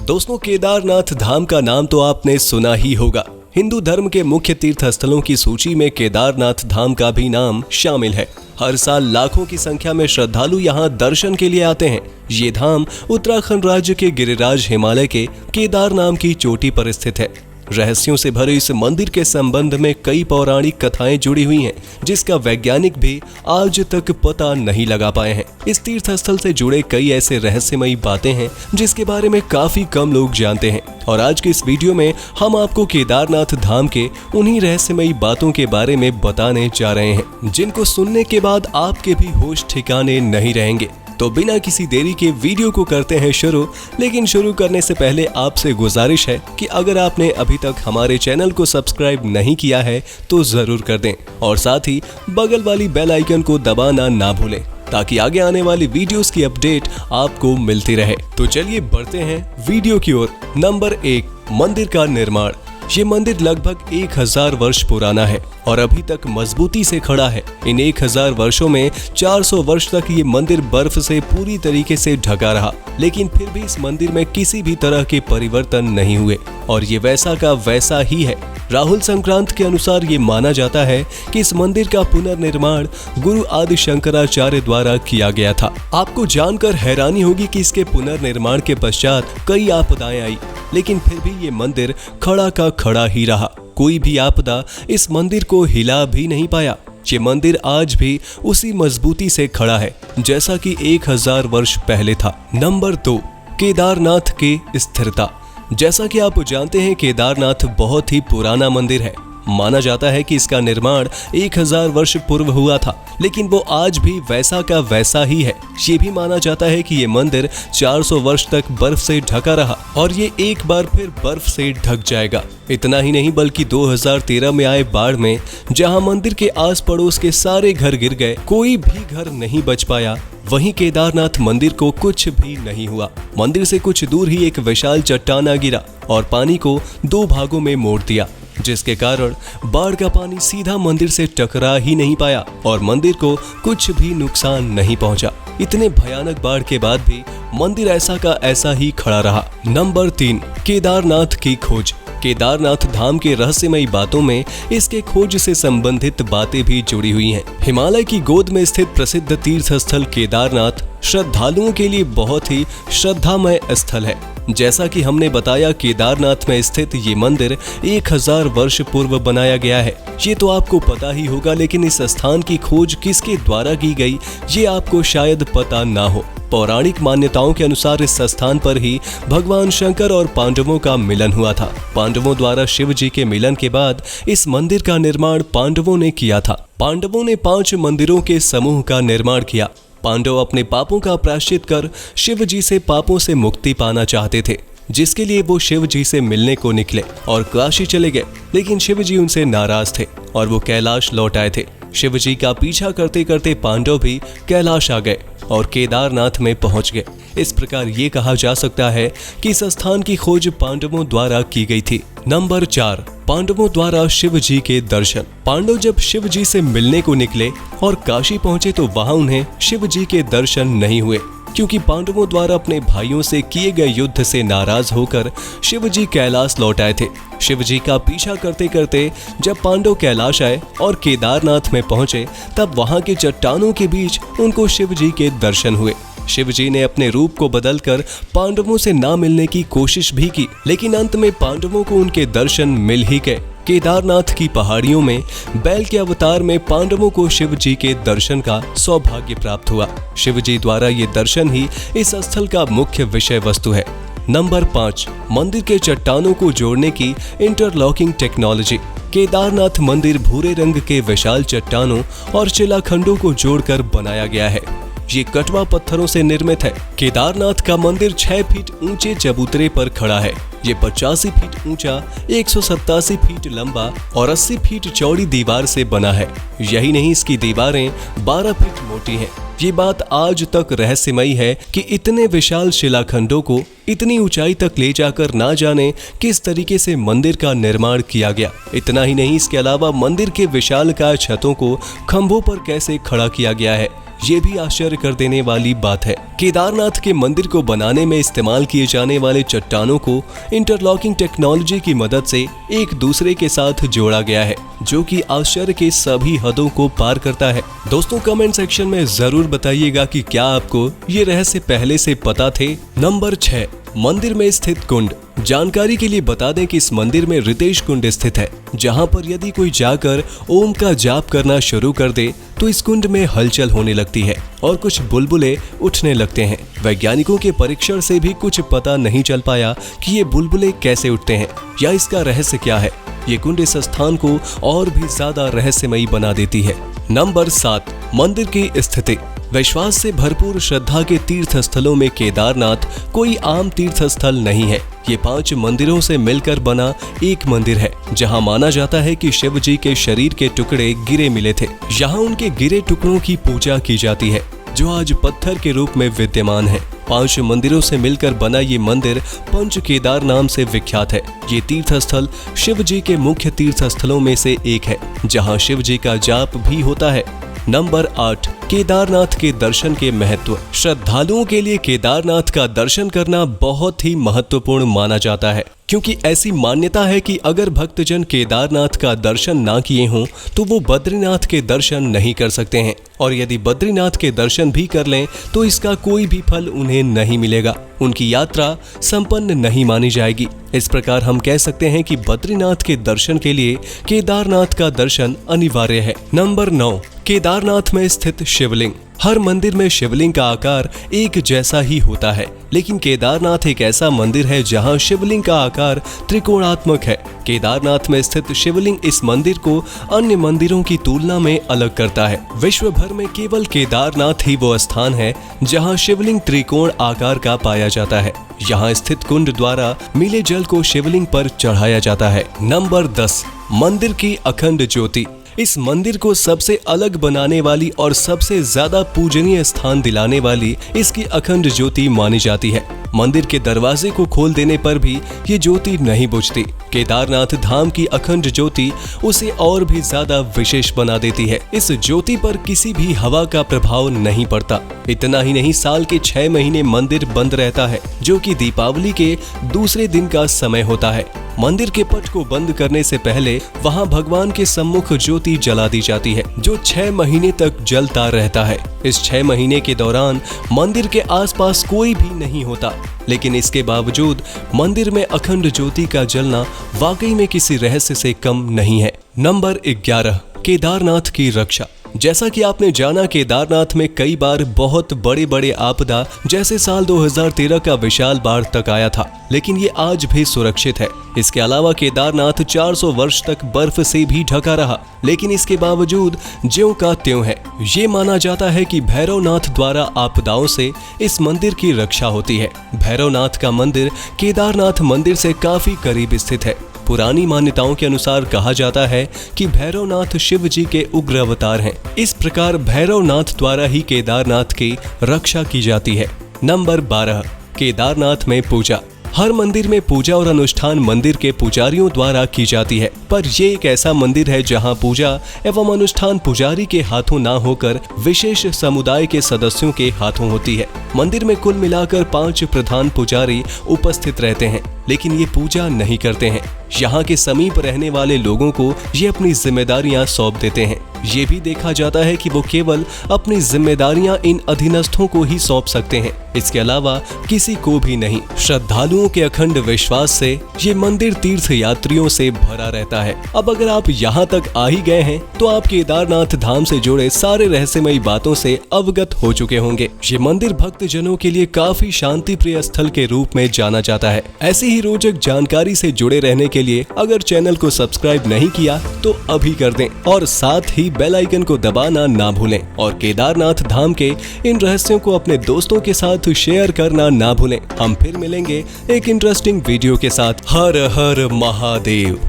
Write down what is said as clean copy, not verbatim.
दोस्तों, केदारनाथ धाम का नाम तो आपने सुना ही होगा। हिंदू धर्म के मुख्य तीर्थ स्थलों की सूची में केदारनाथ धाम का भी नाम शामिल है। हर साल लाखों की संख्या में श्रद्धालु यहाँ दर्शन के लिए आते हैं। ये धाम उत्तराखंड राज्य के गिरिराज हिमालय के केदार नाम की चोटी पर स्थित है। रहस्यों से भरे इस मंदिर के संबंध में कई पौराणिक कथाएं जुड़ी हुई हैं, जिसका वैज्ञानिक भी आज तक पता नहीं लगा पाए हैं। इस तीर्थ स्थल से जुड़े कई ऐसे रहस्यमयी बातें हैं जिसके बारे में काफी कम लोग जानते हैं, और आज के इस वीडियो में हम आपको केदारनाथ धाम के उन्हीं रहस्यमयी बातों के बारे में बताने जा रहे हैं, जिनको सुनने के बाद आपके भी होश ठिकाने नहीं रहेंगे। तो बिना किसी देरी के वीडियो को करते हैं शुरू। लेकिन शुरू करने से पहले आपसे गुजारिश है कि अगर आपने अभी तक हमारे चैनल को सब्सक्राइब नहीं किया है तो जरूर कर दें, और साथ ही बगल वाली बेल आइकन को दबाना ना भूलें, ताकि आगे आने वाली वीडियोस की अपडेट आपको मिलती रहे। तो चलिए बढ़ते हैं वीडियो की ओर। नंबर 1, मंदिर का निर्माण। ये मंदिर लगभग 1000 वर्ष पुराना है और अभी तक मजबूती से खड़ा है। इन 1000 वर्षों में 400 वर्ष तक ये मंदिर बर्फ से पूरी तरीके से ढका रहा, लेकिन फिर भी इस मंदिर में किसी भी तरह के परिवर्तन नहीं हुए और ये वैसा का वैसा ही है। राहुल संक्रांत के अनुसार ये माना जाता है कि इस मंदिर का पुनर्निर्माण गुरु आदि शंकराचार्य द्वारा किया गया था। आपको जानकर हैरानी होगी कि इसके पुनर्निर्माण के पश्चात कई आपदाएं आई, लेकिन फिर भी ये मंदिर खड़ा का खड़ा ही रहा। कोई भी आपदा इस मंदिर को हिला भी नहीं पाया। ये मंदिर आज भी उसी मजबूती से खड़ा है जैसा कि 1000 वर्ष पहले था। नंबर 2, केदारनाथ की स्थिरता। जैसा कि आप जानते हैं, केदारनाथ बहुत ही पुराना मंदिर है। माना जाता है कि इसका निर्माण 1000 वर्ष पूर्व हुआ था, लेकिन वो आज भी वैसा का वैसा ही है। ये भी माना जाता है कि ये मंदिर 400 वर्ष तक बर्फ से ढका रहा और ये एक बार फिर बर्फ से ढक जाएगा। इतना ही नहीं, बल्कि 2013 में आए बाढ़ में जहां मंदिर के आस पड़ोस के सारे घर गिर गए, कोई भी घर नहीं बच पाया, वहीं केदारनाथ मंदिर को कुछ भी नहीं हुआ। मंदिर से कुछ दूर ही एक विशाल चट्टान गिरा और पानी को 2 भागों में मोड़ दिया, जिसके कारण बाढ़ का पानी सीधा मंदिर से टकरा ही नहीं पाया और मंदिर को कुछ भी नुकसान नहीं पहुंचा। इतने भयानक बाढ़ के बाद भी मंदिर ऐसा का ऐसा ही खड़ा रहा। नंबर 3, केदारनाथ की खोज। केदारनाथ धाम के रहस्यमयी बातों में इसके खोज से संबंधित बातें भी जुड़ी हुई हैं। हिमालय की गोद में स्थित प्रसिद्ध तीर्थ स्थल केदारनाथ श्रद्धालुओं के लिए बहुत ही श्रद्धामय स्थल है। जैसा कि हमने बताया, केदारनाथ में स्थित ये मंदिर 1000 वर्ष पूर्व बनाया गया है। ये तो आपको पता ही होगा, लेकिन इस स्थान की खोज किसके द्वारा की गई ये आपको शायद पता ना हो। पौराणिक मान्यताओं के अनुसार इस स्थान पर ही भगवान शंकर और पांडवों का मिलन हुआ था। पांडवों द्वारा शिव जी के मिलन के बाद इस मंदिर का निर्माण पांडवों ने किया था। पांडवों ने 5 मंदिरों के समूह का निर्माण किया। पांडव अपने पापों का प्रायश्चित कर शिव जी से पापों से मुक्ति पाना चाहते थे, जिसके लिए वो शिव जी से मिलने को निकले और काशी चले गए, लेकिन शिव जी उनसे नाराज थे और वो कैलाश लौट आए थे। शिव जी का पीछा करते करते पांडव भी कैलाश आ गए और केदारनाथ में पहुंच गए। इस प्रकार ये कहा जा सकता है कि इस स्थान की खोज पांडवों द्वारा की गई थी। नंबर 4, पांडवों द्वारा शिव जी के दर्शन। पांडव जब शिव जी से मिलने को निकले और काशी पहुंचे तो वहां उन्हें शिव जी के दर्शन नहीं हुए, क्योंकि पांडवों द्वारा अपने भाइयों से किए गए युद्ध से नाराज होकर शिव जी कैलाश लौट आए थे। शिव जी का पीछा करते करते जब पांडव कैलाश आए और केदारनाथ में पहुंचे, तब वहां के चट्टानों के बीच उनको शिव जी के दर्शन हुए। शिव जी ने अपने रूप को बदलकर पांडवों से ना मिलने की कोशिश भी की, लेकिन अंत में पांडवों को उनके दर्शन मिल ही गए। केदारनाथ की पहाड़ियों में बैल के अवतार में पांडवों को शिव जी के दर्शन का सौभाग्य प्राप्त हुआ। शिव जी द्वारा ये दर्शन ही इस स्थल का मुख्य विषय वस्तु है। नंबर 5, मंदिर के चट्टानों को जोड़ने की इंटरलॉकिंग टेक्नोलॉजी। केदारनाथ मंदिर भूरे रंग के विशाल चट्टानों और शिलाखंडों को जोड़कर बनाया गया है। ये कटवा पत्थरों से निर्मित है। केदारनाथ का मंदिर 6 फीट ऊंचे चबूतरे पर खड़ा है। ये 85 फीट ऊंचा, 187 फीट लंबा और 80 फीट चौड़ी दीवार से बना है। यही नहीं, इसकी दीवारें 12 फीट मोटी हैं। ये बात आज तक रहस्यमयी है कि इतने विशाल शिलाखंडों को इतनी ऊंचाई तक ले जाकर ना जाने किस तरीके से मंदिर का निर्माण किया गया। इतना ही नहीं, इसके अलावा मंदिर के विशालकाय छतों को खंभों पर कैसे खड़ा किया गया है, ये भी आश्चर्य कर देने वाली बात है। केदारनाथ के मंदिर को बनाने में इस्तेमाल किए जाने वाले चट्टानों को इंटरलॉकिंग टेक्नोलॉजी की मदद से एक दूसरे के साथ जोड़ा गया है, जो कि आश्चर्य के सभी हदों को पार करता है। दोस्तों, कमेंट सेक्शन में जरूर बताइएगा कि क्या आपको ये रहस्य पहले से पता थे। नंबर 6, मंदिर में स्थित कुंड। जानकारी के लिए बता दें कि इस मंदिर में रितेश कुंड स्थित है, जहां पर यदि कोई जाकर ओम का जाप करना शुरू कर दे तो इस कुंड में हलचल होने लगती है और कुछ बुलबुले उठने लगते हैं। वैज्ञानिकों के परीक्षण से भी कुछ पता नहीं चल पाया कि ये बुलबुले कैसे उठते हैं या इसका रहस्य क्या है। ये कुंड इस स्थान को और भी ज्यादा रहस्यमयी बना देती है। नंबर 7, मंदिर की स्थिति। विश्वास से भरपूर श्रद्धा के तीर्थ स्थलों में केदारनाथ कोई आम तीर्थ स्थल नहीं है। ये 5 मंदिरों से मिलकर बना एक मंदिर है, जहां माना जाता है कि शिव जी के शरीर के टुकड़े गिरे मिले थे। यहाँ उनके गिरे टुकड़ों की पूजा की जाती है, जो आज पत्थर के रूप में विद्यमान है। 5 मंदिरों से मिलकर बना ये मंदिर पंच केदार नाम से विख्यात है। ये तीर्थ स्थल शिव जी के मुख्य तीर्थ स्थलों में से एक है, जहां शिव जी का जाप भी होता है। नंबर 8, केदारनाथ के दर्शन के महत्व। श्रद्धालुओं के लिए केदारनाथ का दर्शन करना बहुत ही महत्वपूर्ण माना जाता है, क्योंकि ऐसी मान्यता है कि अगर भक्तजन केदारनाथ का दर्शन ना किए हों तो वो बद्रीनाथ के दर्शन नहीं कर सकते हैं, और यदि बद्रीनाथ के दर्शन भी कर लें तो इसका कोई भी फल उन्हें नहीं मिलेगा। उनकी यात्रा संपन्न नहीं मानी जाएगी। इस प्रकार हम कह सकते हैं कि बद्रीनाथ के दर्शन के लिए केदारनाथ का दर्शन अनिवार्य है। नंबर 9, केदारनाथ में स्थित शिवलिंग। हर मंदिर में शिवलिंग का आकार एक जैसा ही होता है, लेकिन केदारनाथ एक ऐसा मंदिर है जहां शिवलिंग का आकार त्रिकोणात्मक है। केदारनाथ में स्थित शिवलिंग इस मंदिर को अन्य मंदिरों की तुलना में अलग करता है। विश्व भर में केवल केदारनाथ ही वो स्थान है जहां शिवलिंग त्रिकोण आकार का पाया जाता है। यहाँ स्थित कुंड द्वारा मिले जल को शिवलिंग पर चढ़ाया जाता है। नंबर 10, मंदिर की अखंड ज्योति। इस मंदिर को सबसे अलग बनाने वाली और सबसे ज्यादा पूजनीय स्थान दिलाने वाली इसकी अखंड ज्योति मानी जाती है। मंदिर के दरवाजे को खोल देने पर भी ये ज्योति नहीं बुझती। केदारनाथ धाम की अखंड ज्योति उसे और भी ज्यादा विशेष बना देती है। इस ज्योति पर किसी भी हवा का प्रभाव नहीं पड़ता। इतना ही नहीं, साल के 6 महीने मंदिर बंद रहता है, जो कि दीपावली के दूसरे दिन का समय होता है। मंदिर के पट को बंद करने से पहले वहां भगवान के सम्मुख ज्योति जला दी जाती है, जो 6 महीने तक जलता रहता है। इस 6 महीने के दौरान मंदिर के आसपास कोई भी नहीं होता, लेकिन इसके बावजूद मंदिर में अखंड ज्योति का जलना वाकई में किसी रहस्य से कम नहीं है। नंबर 11, केदारनाथ की रक्षा। जैसा कि आपने जाना, केदारनाथ में कई बार बहुत बड़े बड़े आपदा जैसे साल 2013 का विशाल बाढ़ तक आया था, लेकिन ये आज भी सुरक्षित है। इसके अलावा केदारनाथ 400 वर्ष तक बर्फ से भी ढका रहा, लेकिन इसके बावजूद ज्यों का त्यों है। ये माना जाता है कि भैरवनाथ द्वारा आपदाओं से इस मंदिर की रक्षा होती है। भैरवनाथ का मंदिर केदारनाथ मंदिर से काफी करीब स्थित है। पुरानी मान्यताओं के अनुसार कहा जाता है कि भैरवनाथ शिव जी के उग्र अवतार हैं। इस प्रकार भैरवनाथ द्वारा ही केदारनाथ की रक्षा की जाती है। नंबर 12, केदारनाथ में पूजा। हर मंदिर में पूजा और अनुष्ठान मंदिर के पुजारियों द्वारा की जाती है, पर ये एक ऐसा मंदिर है जहां पूजा एवं अनुष्ठान पुजारी के हाथों ना होकर विशेष समुदाय के सदस्यों के हाथों होती है। मंदिर में कुल मिलाकर 5 प्रधान पुजारी उपस्थित रहते हैं, लेकिन ये पूजा नहीं करते हैं। यहाँ के समीप रहने वाले लोगों को ये अपनी जिम्मेदारियां सौंप देते हैं। ये भी देखा जाता है कि वो केवल अपनी जिम्मेदारियां इन अधीनस्थों को ही सौंप सकते हैं, इसके अलावा किसी को भी नहीं। श्रद्धालुओं के अखंड विश्वास से ये मंदिर तीर्थ यात्रियों से भरा रहता है। अब अगर आप यहाँ तक आ ही गए हैं तो आप केदारनाथ धाम से जुड़े सारे रहस्यमयी बातों से अवगत हो चुके होंगे। ये मंदिर भक्त जनों के लिए काफी शांति प्रिय स्थल के रूप में जाना जाता है। ऐसी ही रोचक जानकारी से जुड़े रहने के लिए अगर चैनल को सब्सक्राइब नहीं किया तो अभी कर दें, और साथ ही बेल आइकन को दबाना ना भूलें, और केदारनाथ धाम के इन रहस्यों को अपने दोस्तों के साथ शेयर करना ना भूलें। हम फिर मिलेंगे एक इंटरेस्टिंग वीडियो के साथ। हर हर महादेव।